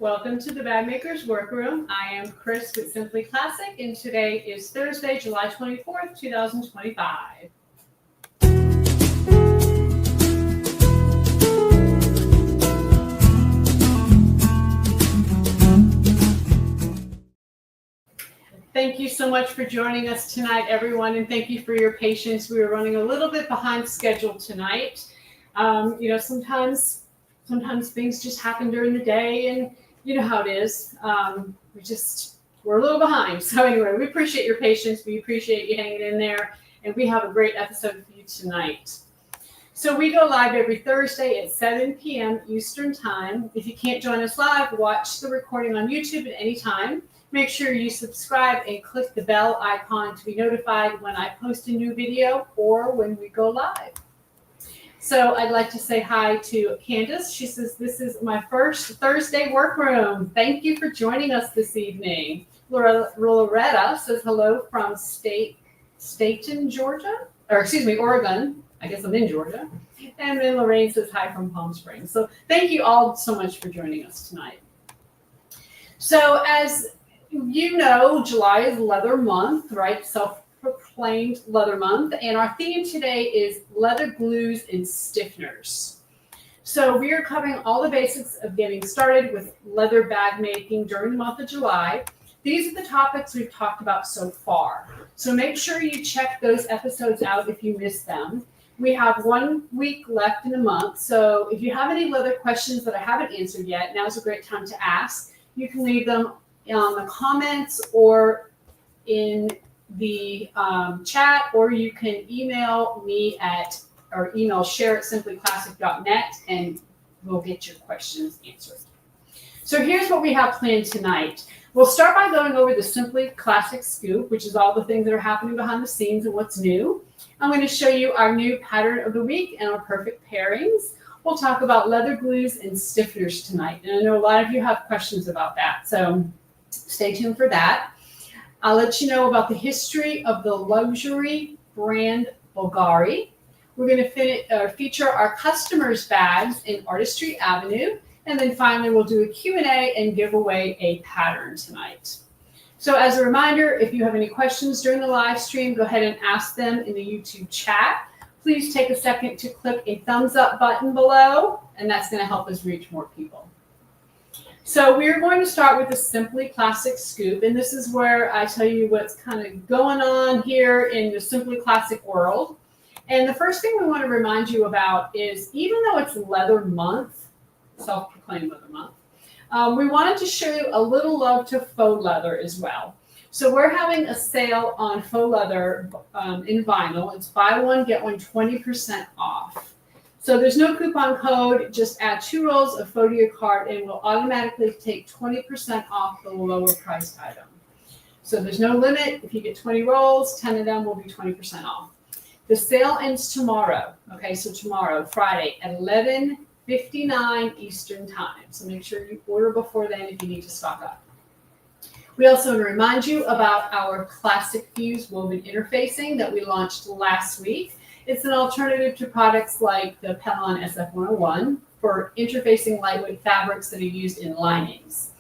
Welcome to the Bag Maker's Workroom. I am Chris with Simply Classic, and today is Thursday, July 24th, 2025. Thank you so much for joining us tonight, everyone, and thank you for your patience. We were running a little bit behind schedule tonight. Sometimes things just happen during the day, and you know how it is. We're a little behind. So anyway, we appreciate your patience. We appreciate you hanging in there, and we have a great episode for you tonight. So we go live every Thursday at 7 p.m. Eastern Time. If you can't join us live, watch the recording on YouTube at any time. Make sure you subscribe and click the bell icon to be notified when I post a new video or when we go live. So I'd like to say hi to Candace. She says, this is my first Thursday workroom. Thank you for joining us this evening. Loretta says hello from Oregon. I guess I'm in Georgia. And then Lorraine says hi from Palm Springs. So thank you all so much for joining us tonight. So as you know, July is leather month, right? Self-proclaimed leather month. And our theme today is leather glues and stiffeners. So we are covering all the basics of getting started with leather bag making during the month of July. These are the topics we've talked about so far. So make sure you check those episodes out if you missed them. We have 1 week left in the month. So if you have any leather questions that I haven't answered yet, now's a great time to ask. You can leave them on the comments or in the chat, or you can email me email share@simplyclassic.net and we'll get your questions answered. So here's what we have planned tonight. We'll start by going over the Simply Classic Scoop, which is all the things that are happening behind the scenes and what's new. I'm going to show you our new pattern of the week and our perfect pairings. We'll talk about leather glues and stiffeners tonight. And I know a lot of you have questions about that, so stay tuned for that. I'll let you know about the history of the luxury brand Bulgari. We're going to feature our customers' bags in Artistry Avenue. And then finally, we'll do a Q&A and give away a pattern tonight. So as a reminder, if you have any questions during the live stream, go ahead and ask them in the YouTube chat. Please take a second to click a thumbs up button below, and that's going to help us reach more people. So we're going to start with the Simply Classic Scoop, and this is where I tell you what's kind of going on here in the Simply Classic world. And the first thing we want to remind you about is, even though it's leather month, self-proclaimed leather month, we wanted to show you a little love to faux leather as well. So we're having a sale on faux leather in vinyl. It's buy one, get one 20% off. So there's no coupon code. Just add 2 rolls of faux to your cart and we'll automatically take 20% off the lower priced item. So there's no limit. If you get 20 rolls, 10 of them will be 20% off. The sale ends tomorrow. Okay, so tomorrow, Friday, at 11:59 Eastern Time. So make sure you order before then if you need to stock up. We also want to remind you about our Classic Fuse woven interfacing that we launched last week. It's an alternative to products like the Pellon SF101 for interfacing lightweight fabrics that are used in linings.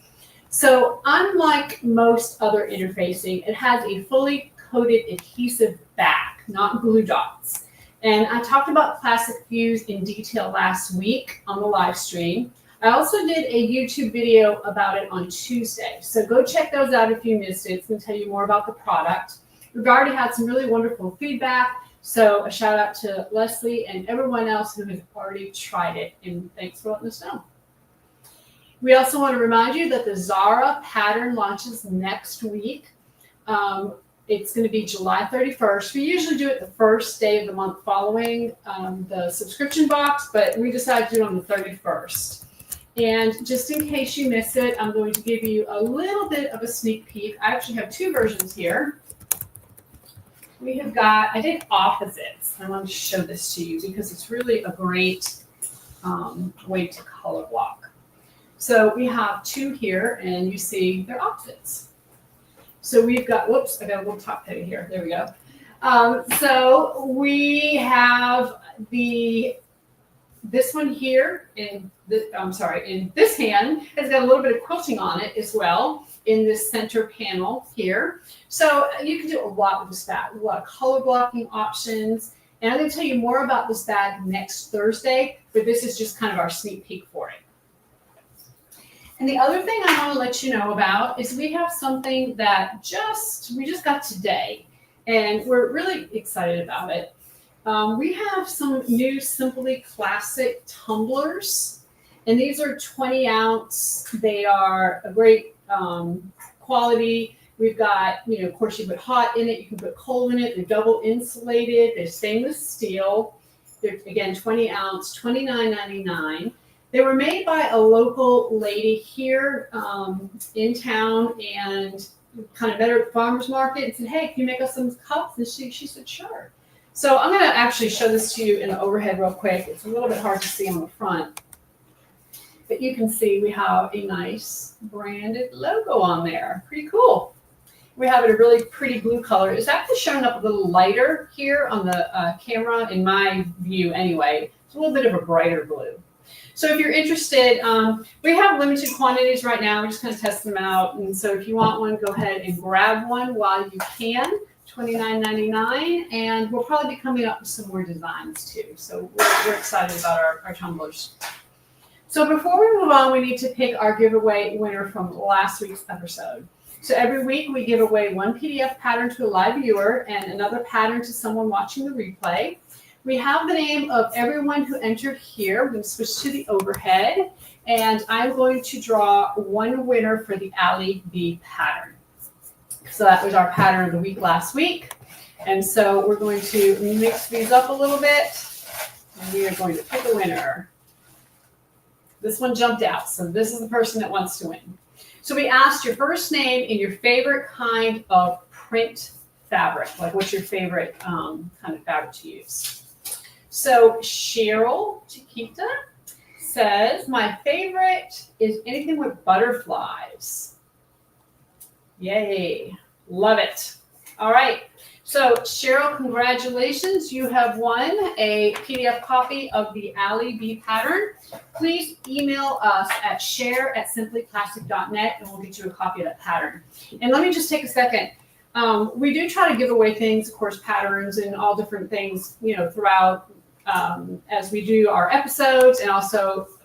So unlike most other interfacing, it has a fully coated adhesive back, not glue dots. And I talked about Classic Fuse in detail last week on the live stream. I also did a YouTube video about it on Tuesday. So go check those out if you missed it. It's going to tell you more about the product. We've already had some really wonderful feedback. So a shout out to Leslie and everyone else who has already tried it. And thanks for letting us know. We also want to remind you that the Zara pattern launches next week. It's going to be July 31st. We usually do it the first day of the month following the subscription box, but we decided to do it on the 31st. And just in case you miss it, I'm going to give you a little bit of a sneak peek. I actually have 2 versions here. We have got, I did opposites. I want to show this to you because it's really a great way to color block. So we have 2 here, and you see they're opposites. So we've got, whoops, I got a little top heavy here. There we go. So we have the This one here in this hand has got a little bit of quilting on it as well in this center panel here. So you can do a lot with this bag, a lot of color blocking options. And I'm going to tell you more about this bag next Thursday, but this is just kind of our sneak peek for it. And the other thing I want to let you know about is we have something that we just got today, and we're really excited about it. We have some new Simply Classic tumblers, and these are 20 ounce. They are a great quality. We've got, of course, you put hot in it, you can put cold in it. They're double insulated. They're stainless steel. They're, again, 20 ounce, $29.99. They were made by a local lady here in town, and kind of met her at the farmer's market and said, hey, can you make us some cups? And she said, sure. So I'm going to actually show this to you in the overhead real quick. It's a little bit hard to see on the front. But you can see we have a nice branded logo on there. Pretty cool. We have it a really pretty blue color. It's actually showing up a little lighter here on the camera, in my view anyway. It's a little bit of a brighter blue. So if you're interested, we have limited quantities right now. We're just going to test them out. And so if you want one, go ahead and grab one while you can. $29.99. And we'll probably be coming up with some more designs too. So we're excited about our tumblers. So before we move on, we need to pick our giveaway winner from last week's episode. So every week we give away one PDF pattern to a live viewer and another pattern to someone watching the replay. We have the name of everyone who entered here. We're going to switch to the overhead, and I'm going to draw one winner for the Alley B pattern. So that was our pattern of the week last week. And so we're going to mix these up a little bit, and we are going to pick a winner. This one jumped out, so this is the person that wants to win. So we asked your first name and your favorite kind of print fabric, like what's your favorite kind of fabric to use. So Cheryl Chiquita says, my favorite is anything with butterflies. Yay, love it. All right, so Cheryl, congratulations. You have won a PDF copy of the Alley B pattern. Please email us at share@simplyclassic.net and we'll get you a copy of that pattern. And let me just take a second. We do try to give away things, of course, patterns and all different things, throughout as we do our episodes, and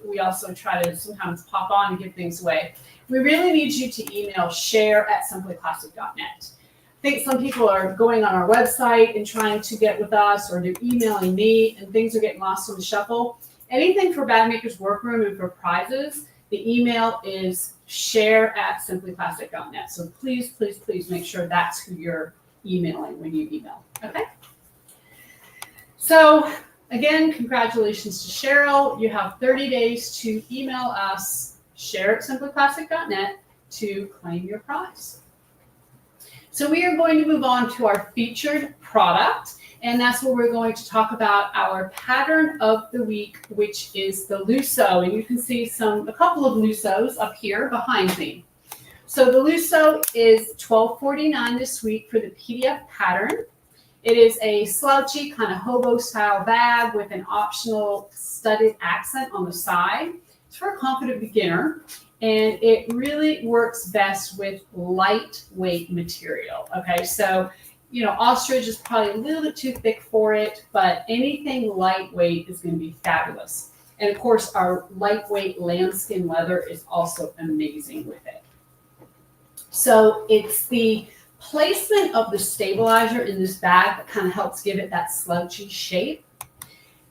we also try to sometimes pop on and give things away. We really need you to email share@simplyclassic.net. I think some people are going on our website and trying to get with us, or they're emailing me, and things are getting lost in the shuffle. Anything for Bag Maker's Workroom and for prizes, the email is share@simplyclassic.net. So please, please, please make sure that's who you're emailing when you email. Okay? So again, congratulations to Cheryl. You have 30 days to email us, share@simplyclassic.net, to claim your prize. So we are going to move on to our featured product, and that's where we're going to talk about our pattern of the week, which is the Lusso. And you can see a couple of Lussos up here behind me. So the Lusso is $12.49 this week for the PDF pattern. It is a slouchy kind of hobo style bag with an optional studded accent on the side. It's for a confident beginner, and it really works best with lightweight material. Okay, so ostrich is probably a little bit too thick for it, but anything lightweight is going to be fabulous. And of course, our lightweight lambskin leather is also amazing with it. So it's the placement of the stabilizer in this bag that kind of helps give it that slouchy shape.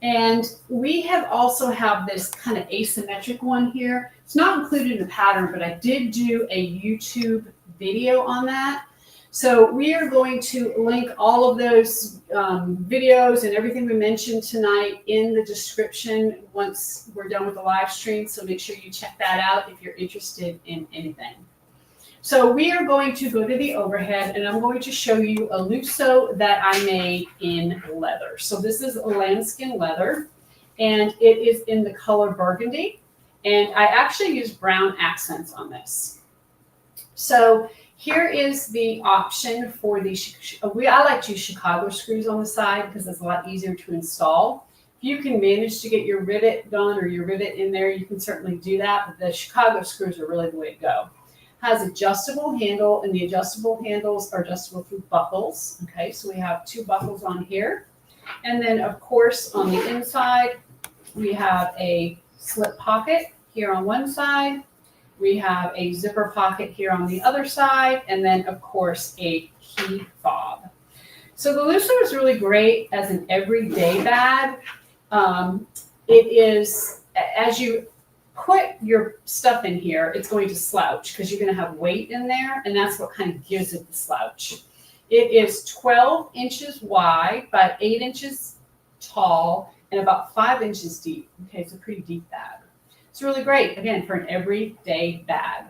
And we also have this kind of asymmetric one here. It's not included in the pattern, but I did do a YouTube video on that. So we are going to link all of those videos and everything we mentioned tonight in the description once we're done with the live stream. So make sure you check that out if you're interested in anything. So we are going to go to the overhead, and I'm going to show you a Lusso that I made in leather. So this is a lambskin leather, and it is in the color burgundy. And I actually used brown accents on this. So here is the option for I like to use Chicago screws on the side because it's a lot easier to install. If you can manage to get your rivet done or your rivet in there, you can certainly do that. But the Chicago screws are really the way to go. Has adjustable handle, and the adjustable handles are adjustable through buckles. Okay, so we have 2 buckles on here. And then, of course, on the inside, we have a slip pocket here on one side. We have a zipper pocket here on the other side. And then, of course, a key fob. So the Lusso is really great as an everyday bag. It is, as you put your stuff in here, it's going to slouch because you're going to have weight in there, and that's what kind of gives it the slouch. It is 12 inches wide by 8 inches tall and about 5 inches deep. Okay, it's a pretty deep bag. It's really great, again, for an everyday bag.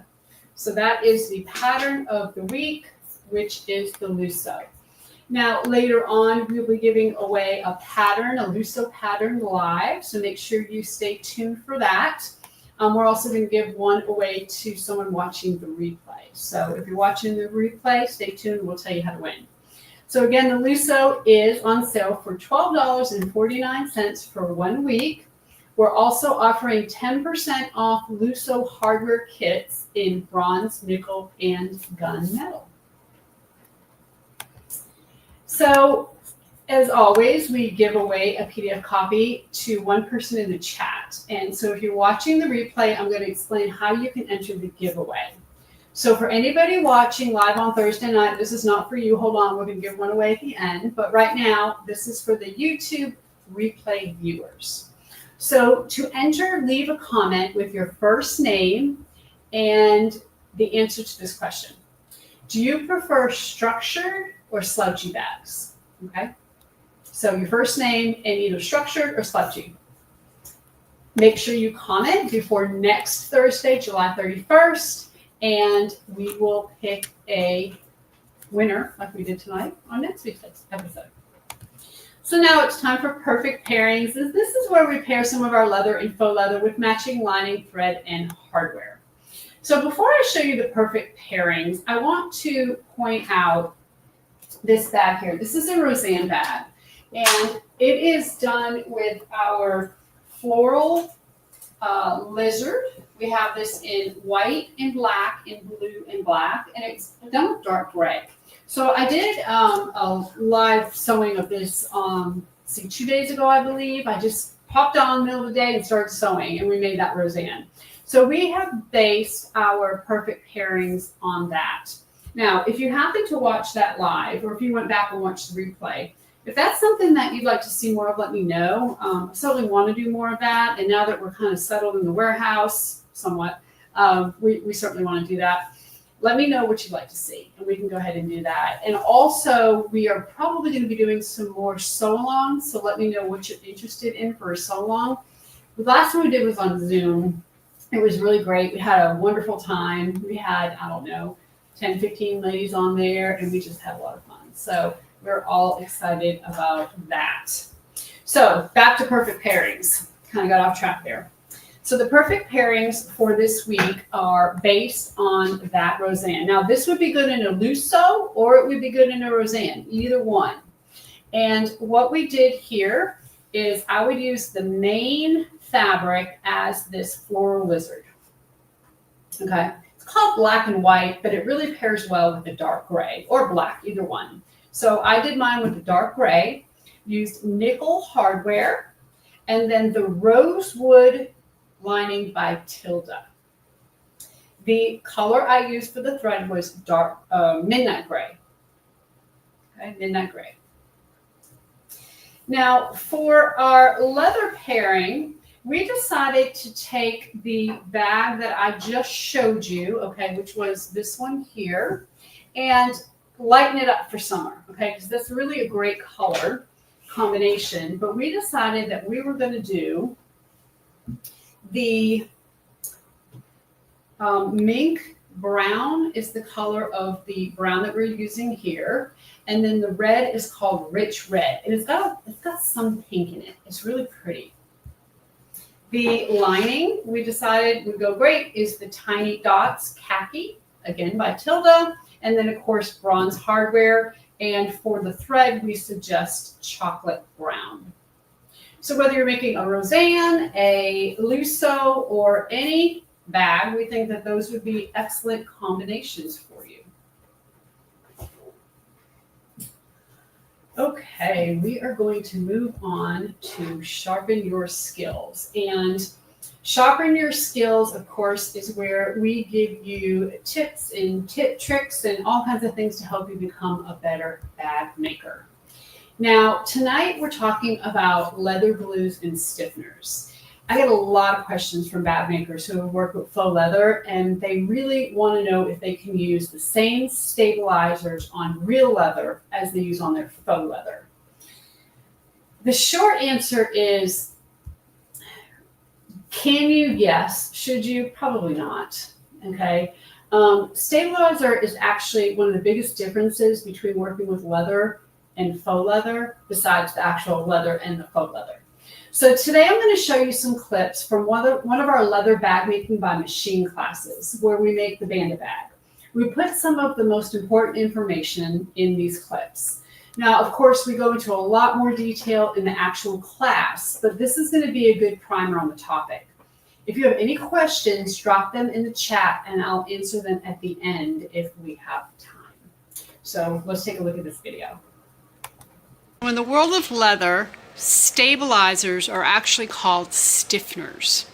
So that is the pattern of the week, which is the Lusso. Now, later on, we'll be giving away a pattern, a Lusso pattern live, so make sure you stay tuned for that. We're also going to give one away to someone watching the replay. So if you're watching the replay, stay tuned. We'll tell you how to win. So again, the Lusso is on sale for $12.49 for 1 week. We're also offering 10% off Lusso hardware kits in bronze, nickel, and gunmetal. So, as always, we give away a PDF copy to one person in the chat. And so if you're watching the replay, I'm going to explain how you can enter the giveaway. So for anybody watching live on Thursday night, this is not for you. Hold on, we're going to give one away at the end. But right now, this is for the YouTube replay viewers. So to enter, leave a comment with your first name and the answer to this question. Do you prefer structured or slouchy bags? Okay. So your first name and either structured or slouchy. Make sure you comment before next Thursday, July 31st, and we will pick a winner like we did tonight on next week's episode. So now it's time for perfect pairings. This is where we pair some of our leather and faux leather with matching lining, thread, and hardware. So before I show you the perfect pairings, I want to point out this bag here. This is a Roseanne bag, and it is done with our floral lizard. We have this in white and black, in blue and black, and it's done with dark gray. So I did a live sewing of this 2 days ago, I believe. I just popped on in the middle of the day and started sewing, and we made that Roseanne. So we have based our perfect pairings on that. Now, if you happen to watch that live, or if you went back and watched the replay, if that's something that you'd like to see more of, let me know. I certainly want to do more of that. And now that we're kind of settled in the warehouse somewhat, we certainly want to do that. Let me know what you'd like to see, and we can go ahead and do that. And also, we are probably going to be doing some more sew-alongs, so let me know what you're interested in for a sew-along. The last one we did was on Zoom. It was really great. We had a wonderful time. We had, 10, 15 ladies on there, and we just had a lot of fun. So we're all excited about that. So back to perfect pairings. Kind of got off track there. So the perfect pairings for this week are based on that Roseanne. Now, this would be good in a Lusso, or it would be good in a Roseanne, either one. And what we did here is I would use the main fabric as this floral lizard. Okay. It's called black and white, but it really pairs well with the dark gray or black, either one. So I did mine with the dark gray, used nickel hardware, and then the rosewood lining by Tilda. The color I used for the thread was dark midnight gray. Okay, midnight gray. Now for our leather pairing, we decided to take the bag that I just showed you, okay, which was this one here, and lighten it up for summer, okay, because that's really a great color combination. But we decided that we were going to do the mink brown is the color of the brown that we're using here, and then the red is called rich red, and it's got some pink in it. It's really pretty. The lining we decided would go great is the Tiny Dots khaki, again by Tilda, and then of course bronze hardware. And for the thread, we suggest chocolate brown. So whether you're making a Roseanne, a Lusso, or any bag, we think that those would be excellent combinations for you. Okay, we are going to move on to Sharpen Your Skills. And Sharpen Your Skills, of course, is where we give you tips and tricks and all kinds of things to help you become a better bag maker. Now, tonight we're talking about leather glues and stiffeners. I get a lot of questions from bag makers who have worked with faux leather, and they really want to know if they can use the same stabilizers on real leather as they use on their faux leather. The short answer is, can you? Yes. Should you? Probably not. Okay. Stabilizer is actually one of the biggest differences between working with leather and faux leather, besides the actual leather and the faux leather. So today I'm going to show you some clips from one of our leather bag making by machine classes where we make the bandit bag. We put some of the most important information in these clips. Now, of course, we go into a lot more detail in the actual class, but this is going to be a good primer on the topic. If you have any questions, drop them in the chat and I'll answer them at the end if we have time. So let's take a look at this video. In the world of leather, stabilizers are actually called stiffeners.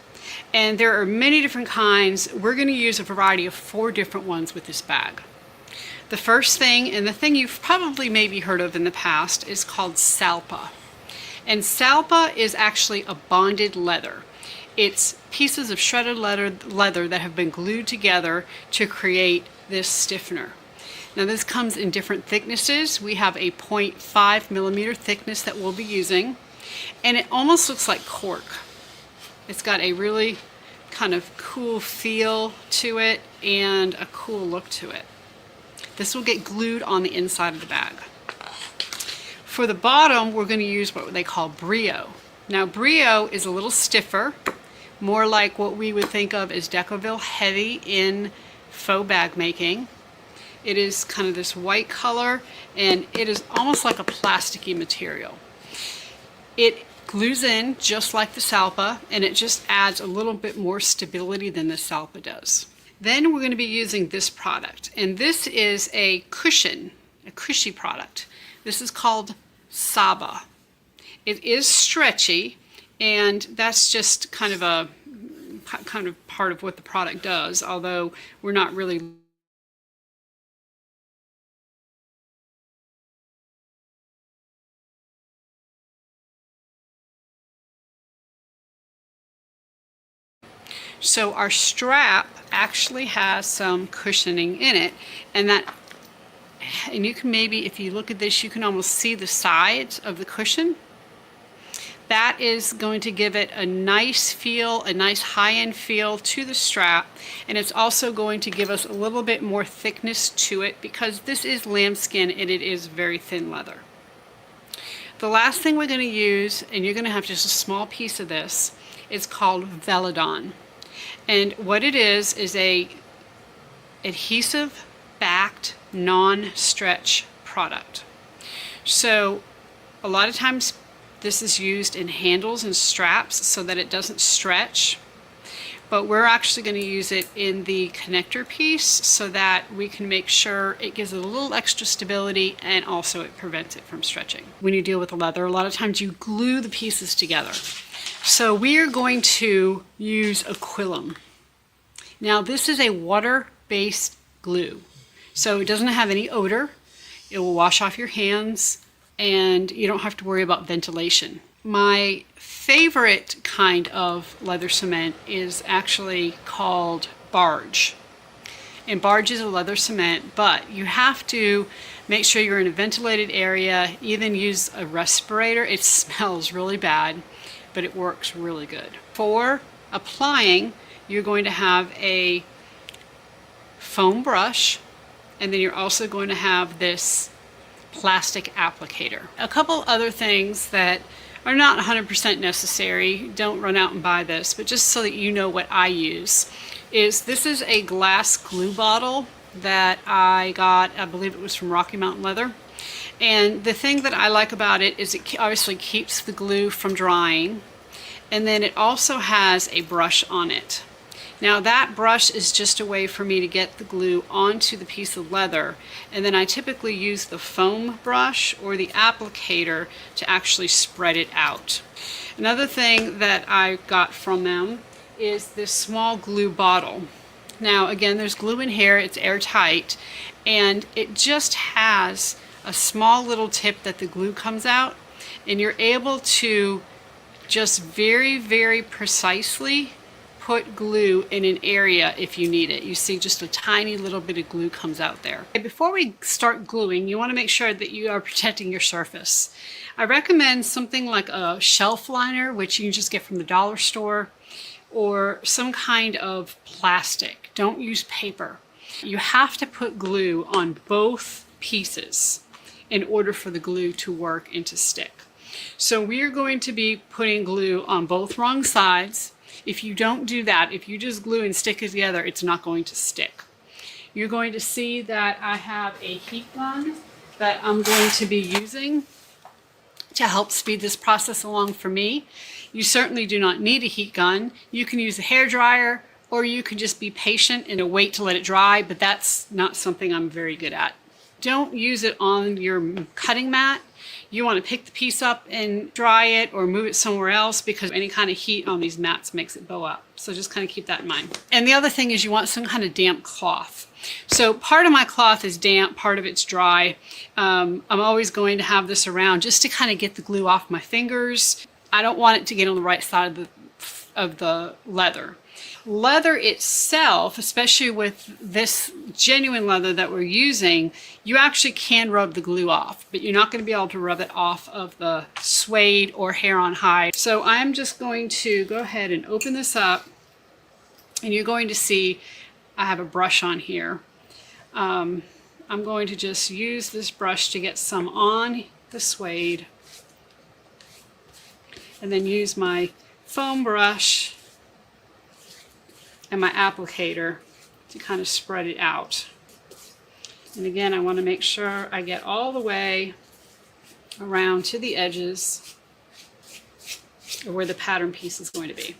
And there are many different kinds. We're going to use a variety of 4 different ones with this bag. The first thing, and the thing you've probably maybe heard of in the past, is called salpa. And salpa is actually a bonded leather. It's pieces of shredded leather that have been glued together to create this stiffener. Now this comes in different thicknesses. We have a 0.5 millimeter thickness that we'll be using, and it almost looks like cork. It's got a really kind of cool feel to it and a cool look to it. This will get glued on the inside of the bag. For the bottom, we're going to use what they call brio. Now brio is a little stiffer, more like what we would think of as Decoville heavy in faux bag making. It is kind of this white color, and it is almost like a plasticky material. It glues in just like the salpa, and it just adds a little bit more stability than the salpa does. Then we're going to be using this product, and this is a cushion, a cushy product. This is called Saba. It is stretchy, and that's just kind of part of what the product does, although we're not really So our strap actually has some cushioning in it, and you can maybe, if you look at this, you can almost see the sides of the cushion. That is going to give it a nice feel, a nice high-end feel to the strap, and it's also going to give us a little bit more thickness to it because this is lambskin and it is very thin leather. The last thing we're going to use, and you're going to have just a small piece of this, is called Velodon. And what it is a adhesive backed non-stretch product. So a lot of times this is used in handles and straps so that it doesn't stretch, but we're actually going to use it in the connector piece so that we can make sure it gives it a little extra stability and also it prevents it from stretching. When you deal with the leather, a lot of times you glue the pieces together. So we are going to use Aquilum. Now this is a water-based glue, so it doesn't have any odor. It will wash off your hands and you don't have to worry about ventilation. My favorite kind of leather cement is actually called Barge. And Barge is a leather cement, but you have to make sure you're in a ventilated area, even use a respirator. It smells really bad, but it works really good. For applying, you're going to have a foam brush, and then you're also going to have this plastic applicator. A couple other things that are not 100% necessary, don't run out and buy this, but just so that you know what I use, is this is a glass glue bottle that I got, I believe it was from Rocky Mountain Leather. And the thing that I like about it is it obviously keeps the glue from drying, and then it also has a brush on it. Now that brush is just a way for me to get the glue onto the piece of leather, and then I typically use the foam brush or the applicator to actually spread it out. Another thing that I got from them is this small glue bottle. Now again, there's glue in here, it's airtight, and it just has a small little tip that the glue comes out, and you're able to just very, very precisely put glue in an area if you need it. You see just a tiny little bit of glue comes out there. Before we start gluing, you want to make sure that you are protecting your surface. I recommend something like a shelf liner, which you can just get from the dollar store, or some kind of plastic. Don't use paper. You have to put glue on both pieces in order for the glue to work and to stick. So we are going to be putting glue on both wrong sides. If you don't do that, if you just glue and stick it together, it's not going to stick. You're going to see that I have a heat gun that I'm going to be using to help speed this process along for me. You certainly do not need a heat gun. You can use a hair dryer, or you can just be patient and wait to let it dry, but that's not something I'm very good at. Don't use it on your cutting mat. You want to pick the piece up and dry it or move it somewhere else, because any kind of heat on these mats makes it bow up. So just kind of keep that in mind. And the other thing is you want some kind of damp cloth. So part of my cloth is damp, part of it's dry. I'm always going to have this around just to kind of get the glue off my fingers. I don't want it to get on the right side of the leather. Leather itself, especially with this genuine leather that we're using, you actually can rub the glue off, but you're not going to be able to rub it off of the suede or hair on hide. So I'm just going to go ahead and open this up, and you're going to see I have a brush on here. I'm going to just use this brush to get some on the suede, and then use my foam brush and my applicator to kind of spread it out. And again, I want to make sure I get all the way around to the edges of where the pattern piece is going to be.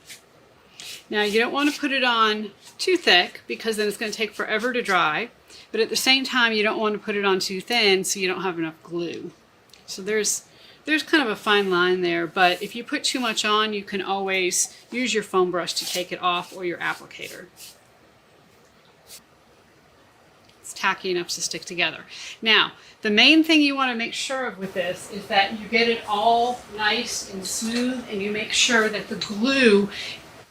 Now you don't want to put it on too thick, because then it's going to take forever to dry, but at the same time you don't want to put it on too thin so you don't have enough glue. So there's kind of a fine line there, but if you put too much on, you can always use your foam brush to take it off, or your applicator. It's tacky enough to stick together. Now, the main thing you want to make sure of with this is that you get it all nice and smooth, and you make sure that the glue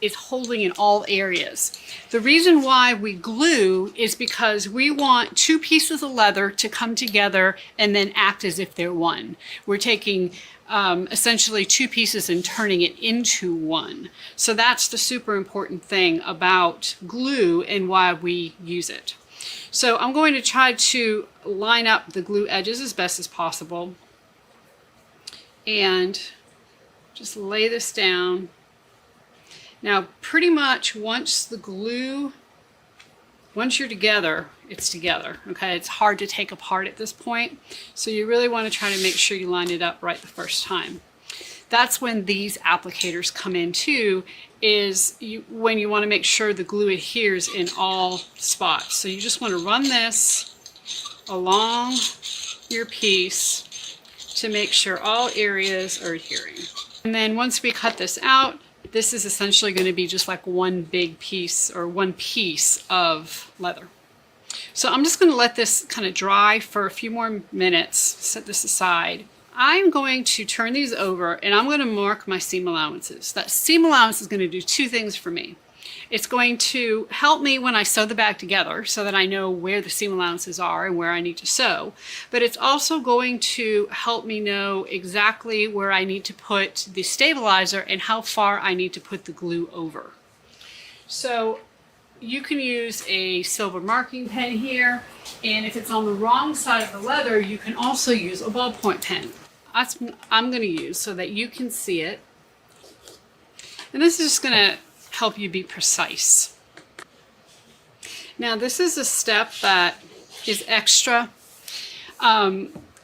is holding in all areas. The reason why we glue is because we want two pieces of leather to come together and then act as if they're one. We're taking essentially two pieces and turning it into one. So that's the super important thing about glue and why we use it. So I'm going to try to line up the glue edges as best as possible and just lay this down. Now, pretty much once you're together, it's together, okay? It's hard to take apart at this point, so you really want to try to make sure you line it up right the first time. That's when these applicators come in too, when you want to make sure the glue adheres in all spots. So you just want to run this along your piece to make sure all areas are adhering. And then once we cut this out, this is essentially going to be just like one big piece, or one piece of leather. So I'm just going to let this kind of dry for a few more minutes, set this aside. I'm going to turn these over, and I'm going to mark my seam allowances. That seam allowance is going to do two things for me. It's going to help me when I sew the bag together so that I know where the seam allowances are and where I need to sew. But it's also going to help me know exactly where I need to put the stabilizer and how far I need to put the glue over. So you can use a silver marking pen here, and if it's on the wrong side of the leather, you can also use a ballpoint pen. That's what I'm going to use so that you can see it. And this is just going to help you be precise. Now this is a step that is extra.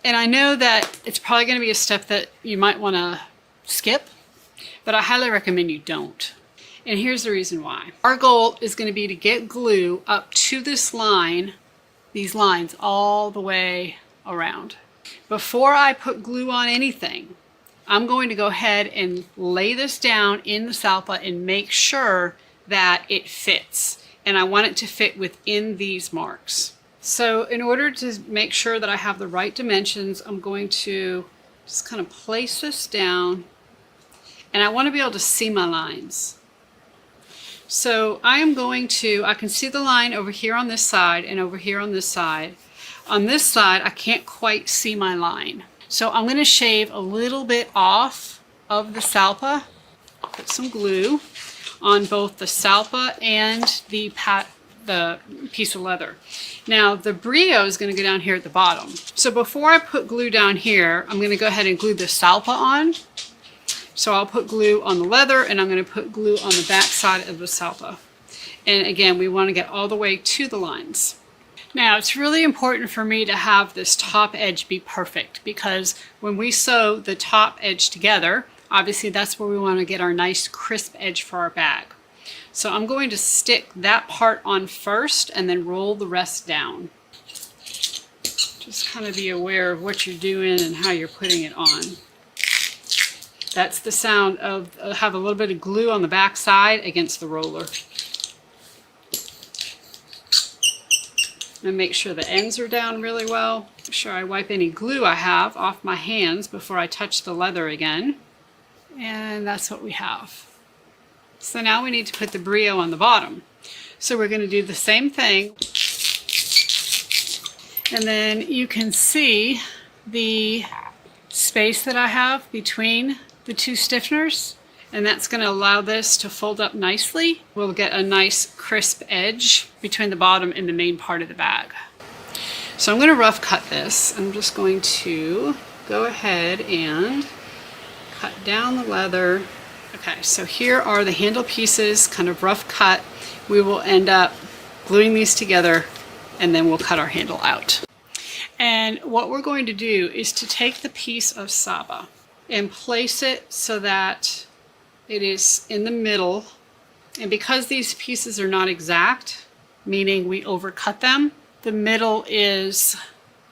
And I know that it's probably going to be a step that you might want to skip, but I highly recommend you don't. And here's the reason why. Our goal is going to be to get glue up to this line, these lines all the way around. Before I put glue on anything, I'm going to go ahead and lay this down in the salpa and make sure that it fits. And I want it to fit within these marks. So in order to make sure that I have the right dimensions, I'm going to just kind of place this down, and I want to be able to see my lines. So I can see the line over here on this side and over here on this side. On this side, I can't quite see my line. So I'm going to shave a little bit off of the salpa, put some glue on both the salpa and the piece of leather. Now the brio is going to go down here at the bottom. So before I put glue down here, I'm going to go ahead and glue the salpa on. So I'll put glue on the leather, and I'm going to put glue on the back side of the salpa. And again, we want to get all the way to the lines. Now it's really important for me to have this top edge be perfect, because when we sew the top edge together, obviously that's where we want to get our nice crisp edge for our bag. So I'm going to stick that part on first and then roll the rest down. Just kind of be aware of what you're doing and how you're putting it on. That's the sound of have a little bit of glue on the back side against the roller. And make sure the ends are down really well. Make sure I wipe any glue I have off my hands before I touch the leather again. And that's what we have. So now we need to put the brio on the bottom. So we're going to do the same thing. And then you can see the space that I have between the two stiffeners, and that's going to allow this to fold up nicely. We'll get a nice crisp edge between the bottom and the main part of the bag. So I'm going to rough cut this. I'm just going to go ahead and cut down the leather. Okay, so here are the handle pieces, kind of rough cut. We will end up gluing these together, and then we'll cut our handle out. And what we're going to do is to take the piece of Saba and place it so that it is in the middle. And because these pieces are not exact, meaning we overcut them, the middle is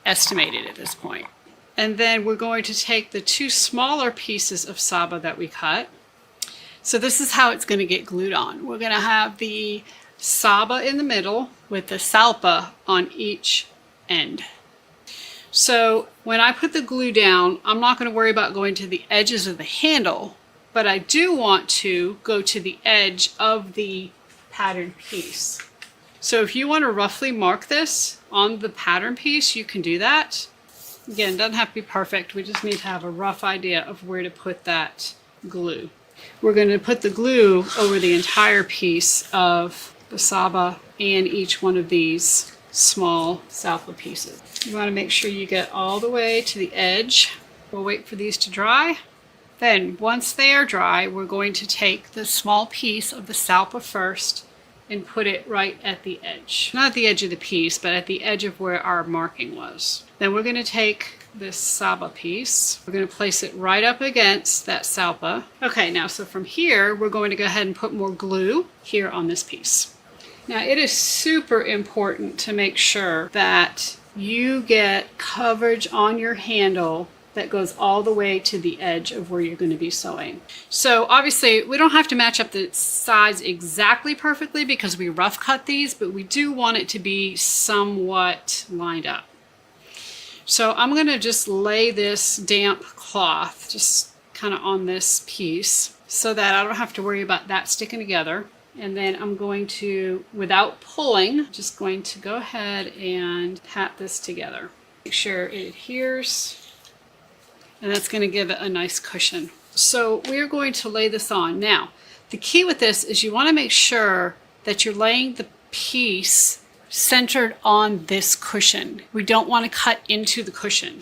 estimated at this point. And then we're going to take the two smaller pieces of Saba that we cut. So this is how it's going to get glued on. We're going to have the Saba in the middle with the salpa on each end. So when I put the glue down, I'm not going to worry about going to the edges of the handle, but I do want to go to the edge of the pattern piece. So if you want to roughly mark this on the pattern piece, you can do that. Again, it doesn't have to be perfect. We just need to have a rough idea of where to put that glue. We're going to put the glue over the entire piece of the Saba and each one of these small salpa pieces. You want to make sure you get all the way to the edge. We'll wait for these to dry. Then once they are dry, we're going to take the small piece of the salpa first and put it right at the edge. Not at the edge of the piece, but at the edge of where our marking was. Then we're going to take this Saba piece. We're going to place it right up against that salpa. Okay, now so from here, we're going to go ahead and put more glue here on this piece. Now it is super important to make sure that you get coverage on your handle that goes all the way to the edge of where you're going to be sewing. So obviously we don't have to match up the size exactly perfectly because we rough cut these, but we do want it to be somewhat lined up. So I'm going to just lay this damp cloth just kind of on this piece so that I don't have to worry about that sticking together. And then I'm going to, without pulling, just going to go ahead and pat this together. Make sure it adheres. And that's going to give it a nice cushion. So we're going to lay this on. Now, the key with this is you want to make sure that you're laying the piece centered on this cushion. We don't want to cut into the cushion.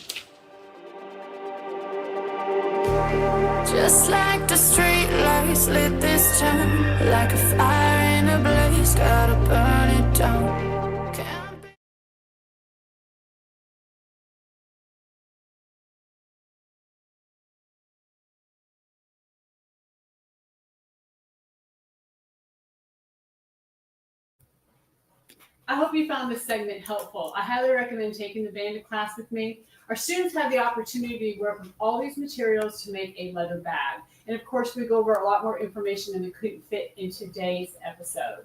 Just like the street lights lit this town, like a fire in a blaze, gotta burn it down. I hope you found this segment helpful. I highly recommend taking the bandit class with me. Our students have the opportunity to work with all these materials to make a leather bag. And of course, we go over a lot more information than we couldn't fit in today's episode.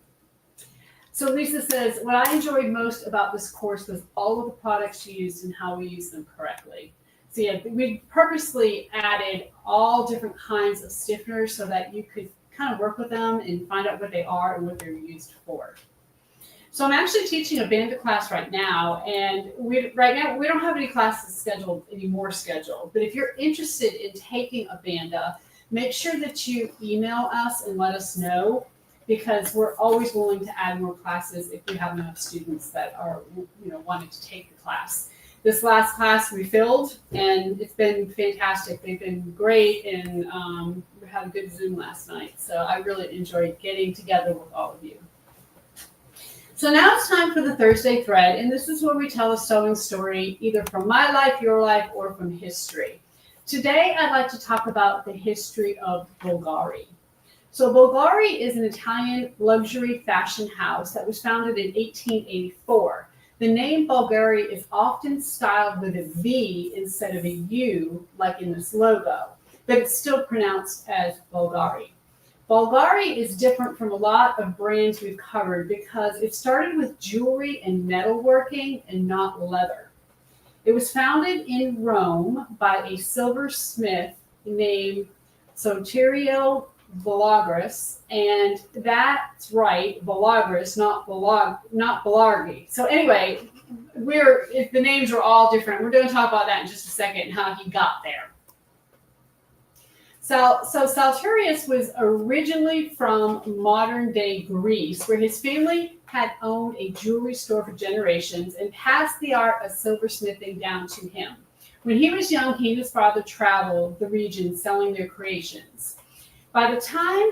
So Lisa says, what I enjoyed most about this course was all of the products you used and how we use them correctly. So yeah, we purposely added all different kinds of stiffeners so that you could kind of work with them and find out what they are and what they're used for. So I'm actually teaching a bandit class right now, and right now we don't have any classes scheduled, but if you're interested in taking a bandit, make sure that you email us and let us know, because we're always willing to add more classes if we have enough students that are, wanting to take the class. This last class we filled, and it's been fantastic. They've been great, and we had a good Zoom last night. So I really enjoyed getting together with all of you. So now it's time for the Thursday thread, and this is where we tell a sewing story, either from my life, your life, or from history. Today, I'd like to talk about the history of Bulgari. So Bulgari is an Italian luxury fashion house that was founded in 1884. The name Bulgari is often styled with a V instead of a U, like in this logo, but it's still pronounced as Bulgari. Bulgari is different from a lot of brands we've covered because it started with jewelry and metalworking and not leather. It was founded in Rome by a silversmith named Soterio Bvlgari, and that's right, Bvlgari, not Bvlgari. So anyway, the names are all different. We're going to talk about that in just a second and how he got there. So Salterius was originally from modern-day Greece, where his family had owned a jewelry store for generations and passed the art of silversmithing down to him. When he was young, he and his father traveled the region selling their creations. By the time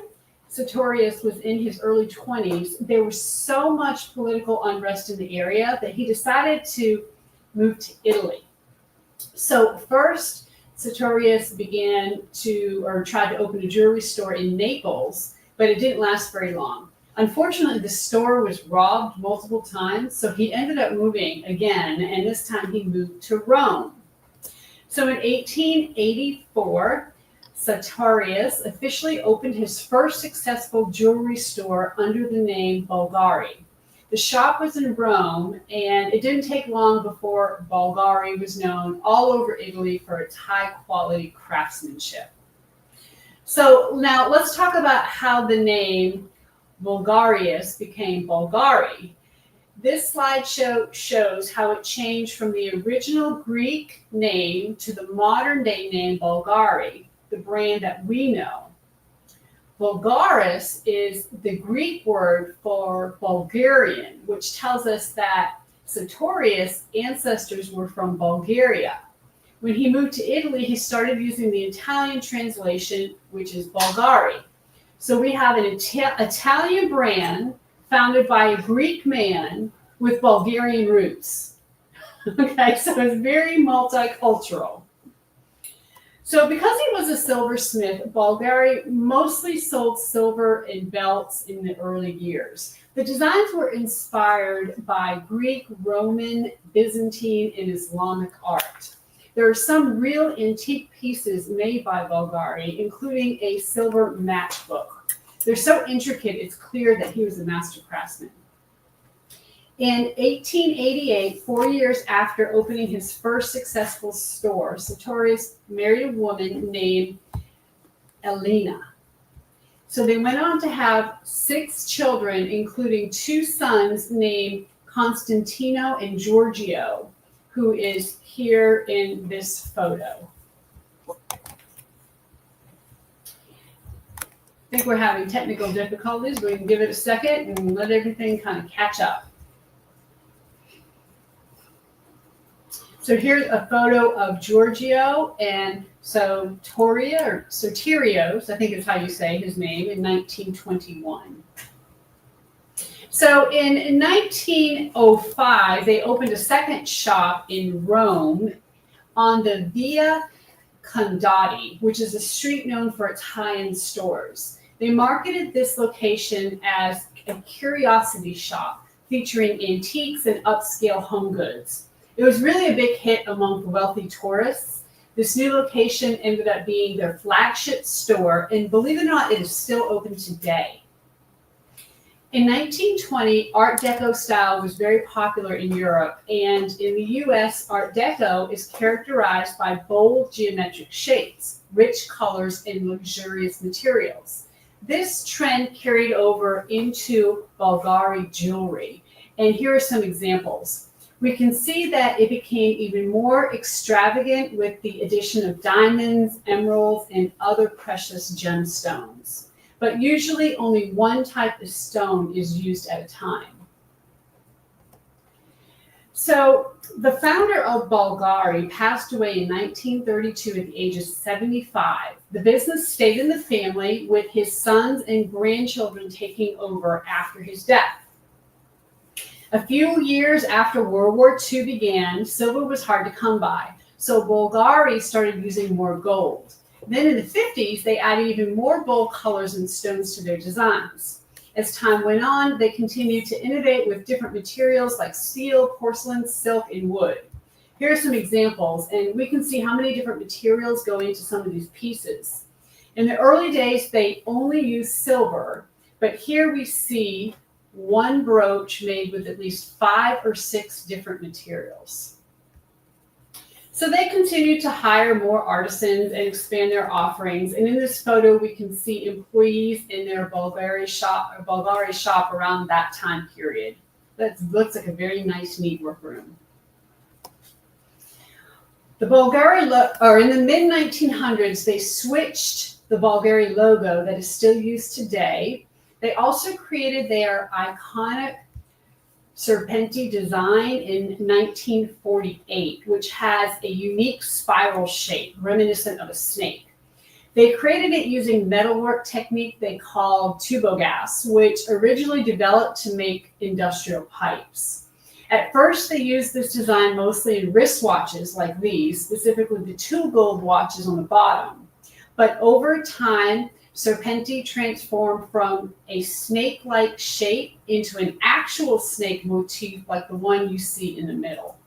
Sartorius was in his early 20s, there was so much political unrest in the area that he decided to move to Italy. So first, Sartorius tried to open a jewelry store in Naples, but it didn't last very long. Unfortunately, the store was robbed multiple times, so he ended up moving again, and this time he moved to Rome. So in 1884, Sartorius officially opened his first successful jewelry store under the name Bulgari. The shop was in Rome, and it didn't take long before Bulgari was known all over Italy for its high-quality craftsmanship. So now let's talk about how the name Bulgarius became Bulgari. This slideshow shows how it changed from the original Greek name to the modern-day name Bulgari, the brand that we know. Bulgaris is the Greek word for Bulgarian, which tells us that Sartorius' ancestors were from Bulgaria. When he moved to Italy, he started using the Italian translation, which is Bulgari. So we have an Italian brand founded by a Greek man with Bulgarian roots. Okay, so it's very multicultural. So because he was a silversmith, Bulgari mostly sold silver and belts in the early years. The designs were inspired by Greek, Roman, Byzantine, and Islamic art. There are some real antique pieces made by Bulgari, including a silver matchbook. They're so intricate, it's clear that he was a master craftsman. In 1888, 4 years after opening his first successful store, Sartorius married a woman named Elena. So they went on to have 6 children, including 2 sons named Constantino and Giorgio, who is here in this photo. I think we're having technical difficulties. We can give it a second and let everything kind of catch up. So here's a photo of Giorgio and Soterios, I think is how you say his name, in 1921. So in 1905, they opened a second shop in Rome on the Via Condotti, which is a street known for its high-end stores. They marketed this location as a curiosity shop, featuring antiques and upscale home goods. It was really a big hit among wealthy tourists. This new location ended up being their flagship store, and believe it or not, it is still open today. In 1920, Art Deco style was very popular in Europe, and in the US, Art Deco is characterized by bold geometric shapes, rich colors, and luxurious materials. This trend carried over into Bulgari jewelry, and here are some examples. We can see that it became even more extravagant with the addition of diamonds, emeralds, and other precious gemstones. But usually only one type of stone is used at a time. So the founder of Bulgari passed away in 1932 at the age of 75. The business stayed in the family, with his sons and grandchildren taking over after his death. A few years after World War II began, silver was hard to come by, so Bulgari started using more gold. Then in the 50s, they added even more bold colors and stones to their designs. As time went on, they continued to innovate with different materials like steel, porcelain, silk, and wood. Here are some examples, and we can see how many different materials go into some of these pieces. In the early days, they only used silver, but here we see one brooch made with at least 5 or 6 different materials. So they continued to hire more artisans and expand their offerings. And in this photo, we can see employees in their Bulgari shop around that time period. That looks like a very nice, neat workroom. The Bulgari in the mid-1900s, they switched the Bulgari logo that is still used today. They also created their iconic Serpenti design in 1948, which has a unique spiral shape reminiscent of a snake. They created it using metalwork technique they called tubogas, which originally developed to make industrial pipes. At first, they used this design mostly in wristwatches like these, specifically the 2 gold watches on the bottom. But over time, Serpenti transformed from a snake-like shape into an actual snake motif like the one you see in the middle.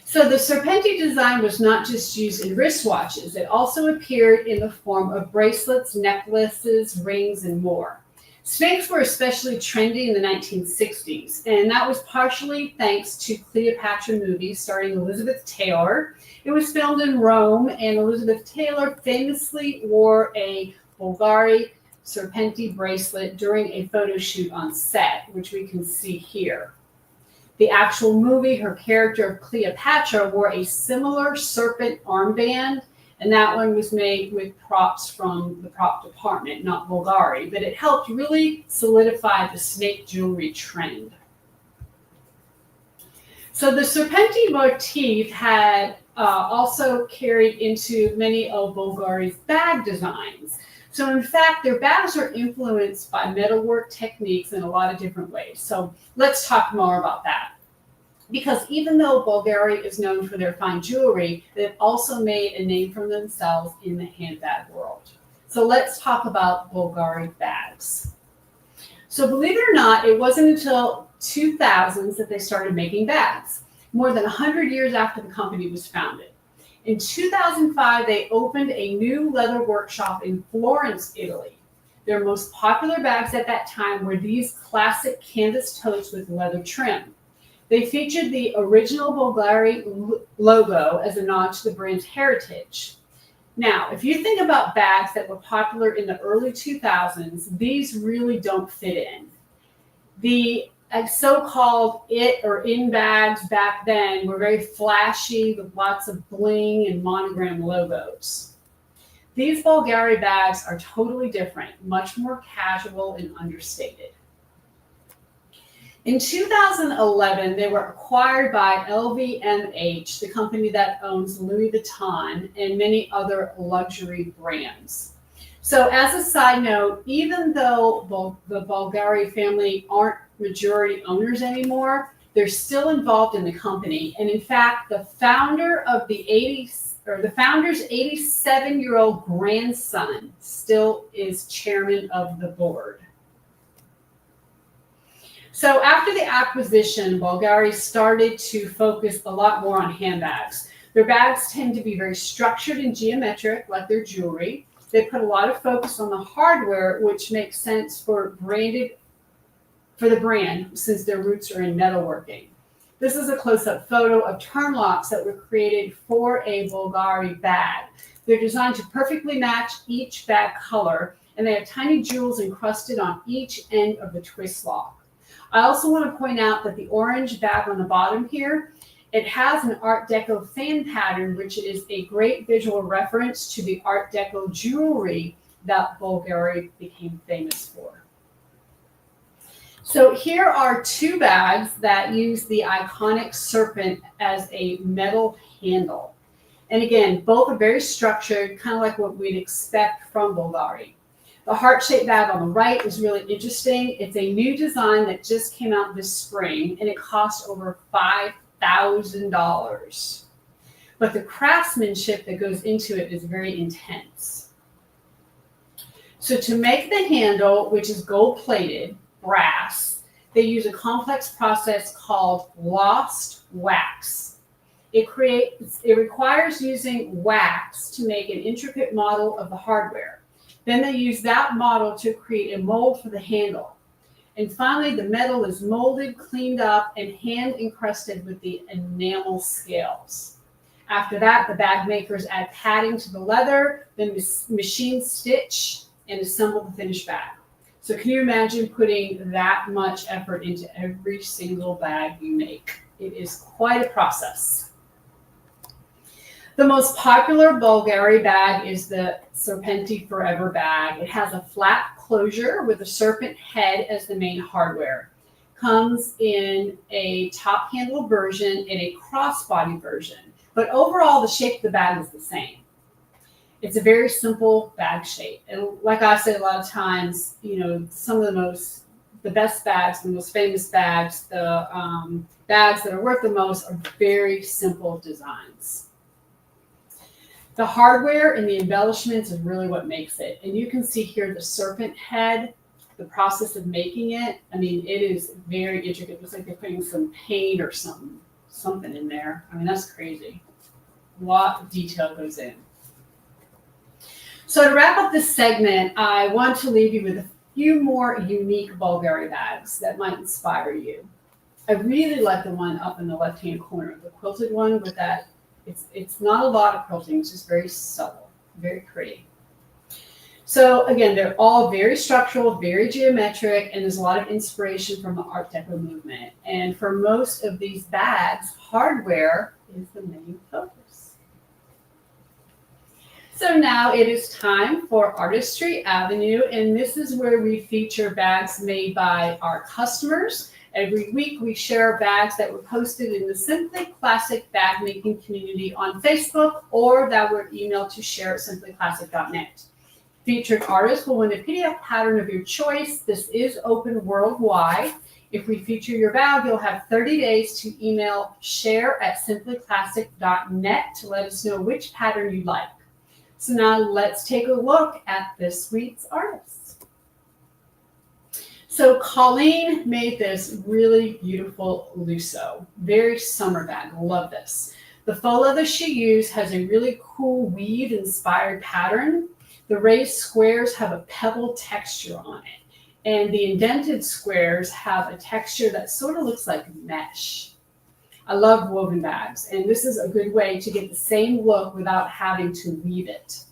So the Serpenti design was not just used in wristwatches, it also appeared in the form of bracelets, necklaces, rings, and more. Snakes were especially trendy in the 1960s, and that was partially thanks to Cleopatra movie starring Elizabeth Taylor. It was filmed in Rome, and Elizabeth Taylor famously wore a Bulgari Serpenti bracelet during a photo shoot on set, which we can see here. The actual movie, her character of Cleopatra wore a similar serpent armband, and that one was made with props from the prop department, not Bulgari, but it helped really solidify the snake jewelry trend. So the Serpenti motif had also carried into many of Bulgari's bag designs. So in fact, their bags are influenced by metalwork techniques in a lot of different ways. So let's talk more about that. Because even though Bulgari is known for their fine jewelry, they've also made a name for themselves in the handbag world. So let's talk about Bulgari bags. So believe it or not, it wasn't until 2000s that they started making bags, more than 100 years after the company was founded. In 2005, they opened a new leather workshop in Florence, Italy. Their most popular bags at that time were these classic canvas totes with leather trim. They featured the original Bulgari logo as a nod to the brand's heritage. Now, if you think about bags that were popular in the early 2000s, these really don't fit in. The so-called it or in bags back then were very flashy with lots of bling and monogram logos. These Bulgari bags are totally different, much more casual and understated. In 2011, they were acquired by LVMH, the company that owns Louis Vuitton and many other luxury brands. So as a side note, even though the Bulgari family aren't majority owners anymore, they're still involved in the company. And in fact, the founder's 87-year-old grandson still is chairman of the board. So after the acquisition, Bulgari started to focus a lot more on handbags. Their bags tend to be very structured and geometric, like their jewelry. They put a lot of focus on the hardware, which makes sense for the brand, since their roots are in metalworking. This is a close-up photo of turn locks that were created for a Bulgari bag. They're designed to perfectly match each bag color, and they have tiny jewels encrusted on each end of the twist lock. I also want to point out that the orange bag on the bottom here, it has an Art Deco fan pattern, which is a great visual reference to the Art Deco jewelry that Bulgari became famous for. So here are two bags that use the iconic serpent as a metal handle. And again, both are very structured, kind of like what we'd expect from Bulgari. The heart-shaped bag on the right is really interesting. It's a new design that just came out this spring, and it cost over $5,000. But the craftsmanship that goes into it is very intense. So to make the handle, which is gold-plated, brass, they use a complex process called lost wax. It requires using wax to make an intricate model of the hardware. Then they use that model to create a mold for the handle. And finally, the metal is molded, cleaned up, and hand encrusted with the enamel scales. After that, the bag makers add padding to the leather, then machine stitch and assemble the finished bag. So can you imagine putting that much effort into every single bag you make? It is quite a process. The most popular Bulgari bag is the Serpenti Forever bag. It has a flat closure with a serpent head as the main hardware. Comes in a top handle version and a crossbody version. But overall, the shape of the bag is the same. It's a very simple bag shape. And like I said a lot of times, some of the best bags, the most famous bags, the bags that are worth the most are very simple designs. The hardware and the embellishments is really what makes it. And you can see here the serpent head, the process of making it. I mean, it is very intricate. It looks like they're putting some paint or something in there. I mean, that's crazy. A lot of detail goes in. So to wrap up this segment, I want to leave you with a few more unique Bulgari bags that might inspire you. I really like the one up in the left-hand corner, the quilted one with that. It's not a lot of quilting, it's just very subtle, very pretty. So again, they're all very structural, very geometric, and there's a lot of inspiration from the Art Deco movement. And for most of these bags, hardware is the main focus. So now it is time for Artistry Avenue, and this is where we feature bags made by our customers. Every week we share bags that were posted in the Simply Classic bag making community on Facebook or that were emailed to share@simplyclassic.net. Featured artists will win a PDF pattern of your choice. This is open worldwide. If we feature your bag, you'll have 30 days to email share@simplyclassic.net to let us know which pattern you like. So now let's take a look at this week's artist. So Colleen made this really beautiful Lusso, very summer bag. Love this. The faux leather she used has a really cool weave-inspired pattern. The raised squares have a pebble texture on it, and the indented squares have a texture that sort of looks like mesh. I love woven bags, and this is a good way to get the same look without having to weave it.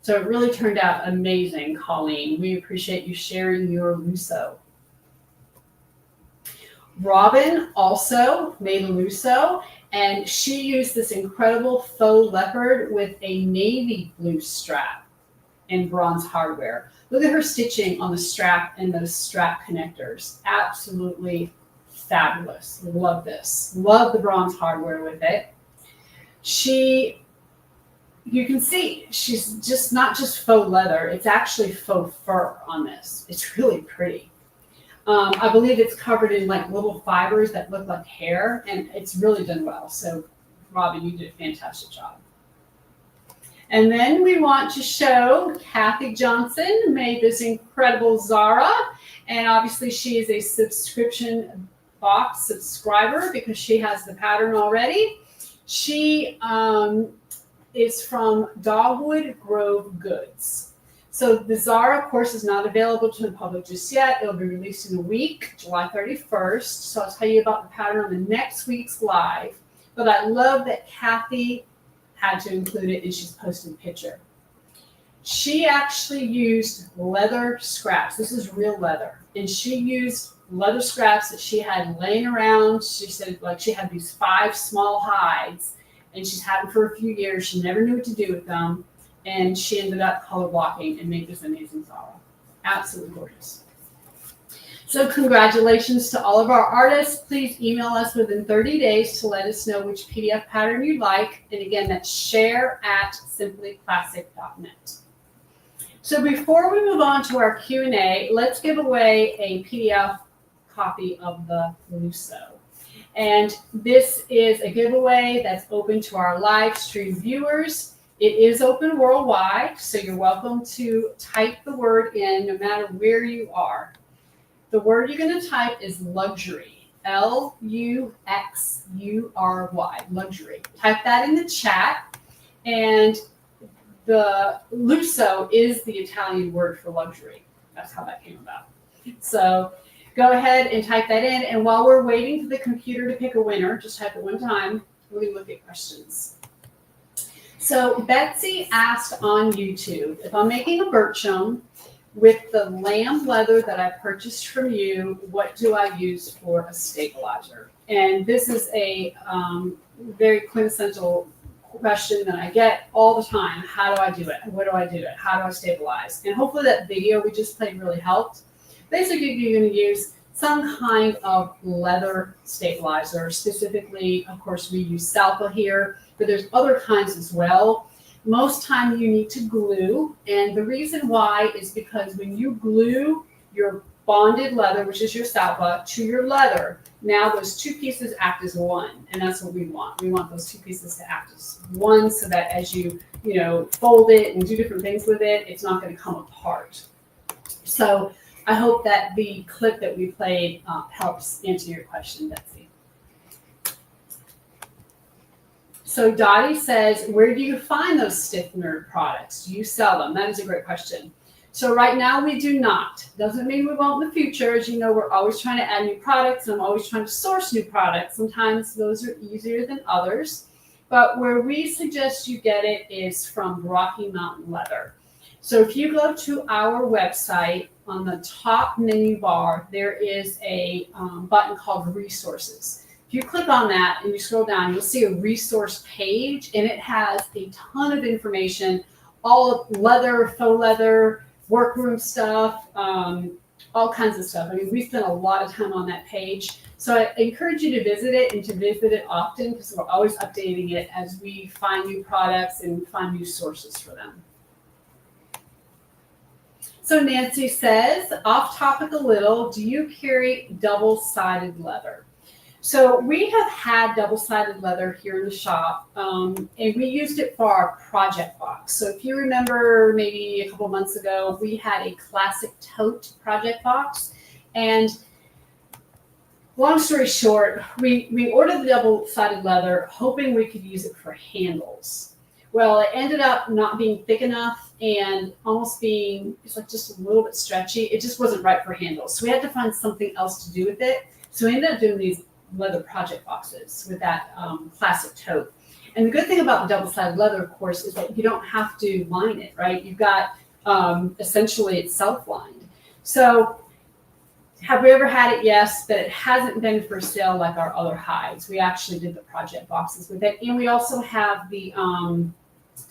So it really turned out amazing, Colleen. We appreciate you sharing your Lusso. Robin also made a Lusso, and she used this incredible faux leopard with a navy blue strap and bronze hardware. Look at her stitching on the strap and those strap connectors. Absolutely fabulous. Love this. Love the bronze hardware with it. You can see she's just not just faux leather, it's actually faux fur on this. It's really pretty. I believe it's covered in like little fibers that look like hair, and it's really done well. So Robin, you did a fantastic job. And then we want to show Kathy Johnson made this incredible Zara, And obviously she is a subscription box subscriber because she has the pattern already. She is from Dogwood Grove Goods. So the Zara, of course, is not available to the public just yet. It'll be released in a week, July 31st. So I'll tell you about the pattern on the next week's live. But I love that Kathy had to include it and she's posted a picture. She actually used leather scraps. This is real leather. And she used leather scraps that she had laying around. She said like she had these 5 small hides and she's had them for a few years. She never knew what to do with them. And she ended up color blocking and made this amazing Zara. Absolutely gorgeous. So congratulations to all of our artists. Please email us within 30 days to let us know which PDF pattern you like. And again, that's share@simplyclassic.net. So before we move on to our Q&A, let's give away a PDF copy of the Lusso. And this is a giveaway that's open to our live stream viewers. It is open worldwide, so you're welcome to type the word in no matter where you are. The word you're going to type is luxury, Luxury, luxury. Type that in the chat, and the Lusso is the Italian word for luxury. That's how that came about. So go ahead and type that in, and while we're waiting for the computer to pick a winner, just type it one time, we're going to look at questions. So Betsy asked on YouTube, if I'm making a Bircham with the lamb leather that I purchased from you, what do I use for a stabilizer? And this is a very quintessential question that I get all the time. How do I do it? What do I do it? How do I stabilize? And hopefully that video we just played really helped. Basically, you're going to use some kind of leather stabilizer. Specifically, of course, we use Salpa here, but there's other kinds as well. Most time you need to glue, and the reason why is because when you glue your bonded leather, which is your Salpa, to your leather, now those 2 pieces act as one, and that's what we want. We want those 2 pieces to act as one so that as you fold it and do different things with it, it's not going to come apart. So I hope that the clip that we played helps answer your question, Betsy. So Dottie says, where do you find those stiffener products? Do you sell them? That is a great question. So right now we do not. Doesn't mean we won't in the future. As you know, we're always trying to add new products, and I'm always trying to source new products. Sometimes those are easier than others. But where we suggest you get it is from Rocky Mountain Leather. So if you go to our website, on the top menu bar, there is a button called Resources. If you click on that and you scroll down, you'll see a resource page, and it has a ton of information, all of leather, faux leather, workroom stuff, all kinds of stuff. I mean, we spent a lot of time on that page. So I encourage you to visit it and to visit it often because we're always updating it as we find new products and find new sources for them. So Nancy says, off topic a little, do you carry double-sided leather? So we have had double-sided leather here in the shop, and we used it for our project box. So if you remember maybe a couple months ago, we had a classic tote project box. And long story short, we ordered the double-sided leather hoping we could use it for handles. Well, it ended up not being thick enough and almost being just a little bit stretchy. It just wasn't right for handles. So we had to find something else to do with it. So we ended up doing these leather project boxes with that classic tote. And the good thing about the double-sided leather, of course, is that you don't have to line it, right? You've got essentially it's self-lined. So have we ever had it? Yes, but it hasn't been for sale like our other hides. We actually did the project boxes with it. And we also have the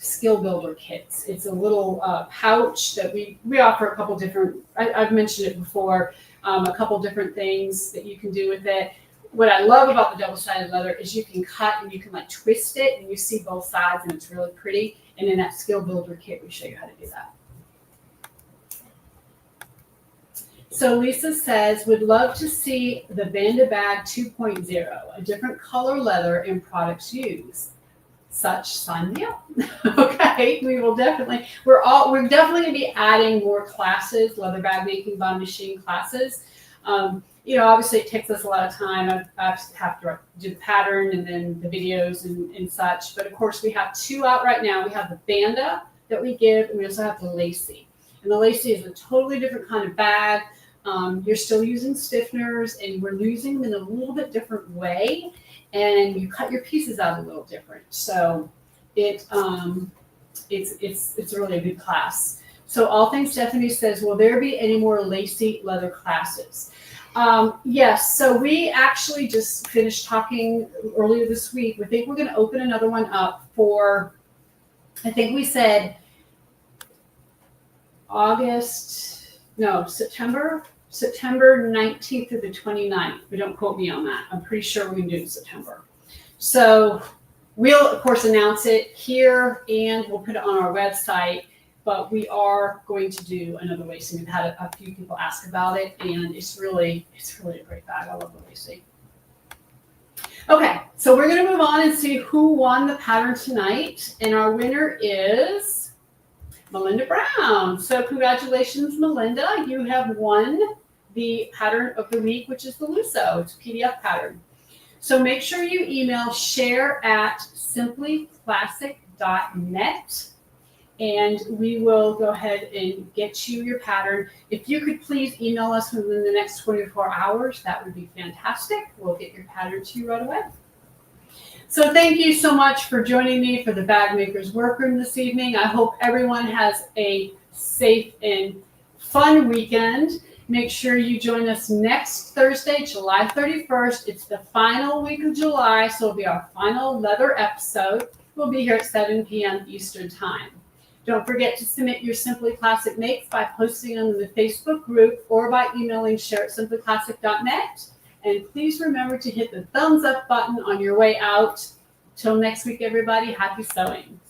skill builder kits. It's a little pouch that we offer a couple different, I've mentioned it before, a couple different things that you can do with it. What I love about the double-sided leather is you can cut and you can twist it and you see both sides and it's really pretty. And in that skill builder kit, we show you how to do that. So Lisa says, would love to see the Band-A-Bag 2.0, a different color leather and products used. such, sign me up. Okay, we're definitely going to be adding more classes, leather bag making by machine classes. Obviously it takes us a lot of time. I have to do the pattern and then the videos and such. But of course we have 2 out right now. We have the Banda that we give, and we also have the Lacy. And the Lacy is a totally different kind of bag. You're still using stiffeners, and we're using them in a little bit different way. And you cut your pieces out a little different. So it's really a good class. So All Things Stephanie says, will there be any more Lacy leather classes? Yes, so we actually just finished talking earlier this week. We think we're going to open another one up for, I think we said September 19th through the 29th. But don't quote me on that. I'm pretty sure we can do it in September. So we'll, of course, announce it here and we'll put it on our website. But we are going to do another Lacy. We've had a few people ask about it, and it's really a great bag. I love the Lacy. Okay, so we're going to move on and see who won the pattern tonight. And our winner is Melinda Brown. So congratulations, Melinda. You have won the pattern of the week, which is the Lusso. It's a PDF pattern. So make sure you email share@simplyclassic.net. And we will go ahead and get you your pattern. If you could please email us within the next 24 hours, that would be fantastic. We'll get your pattern to you right away. So thank you so much for joining me for the Bag Maker's Workroom this evening. I hope everyone has a safe and fun weekend. Make sure you join us next Thursday, July 31st. It's the final week of July, so it'll be our final leather episode. We'll be here at 7 p.m. Eastern Time. Don't forget to submit your Simply Classic makes by posting on the Facebook group or by emailing share@simplyclassic.net. And please remember to hit the thumbs up button on your way out. Till next week, everybody, happy sewing.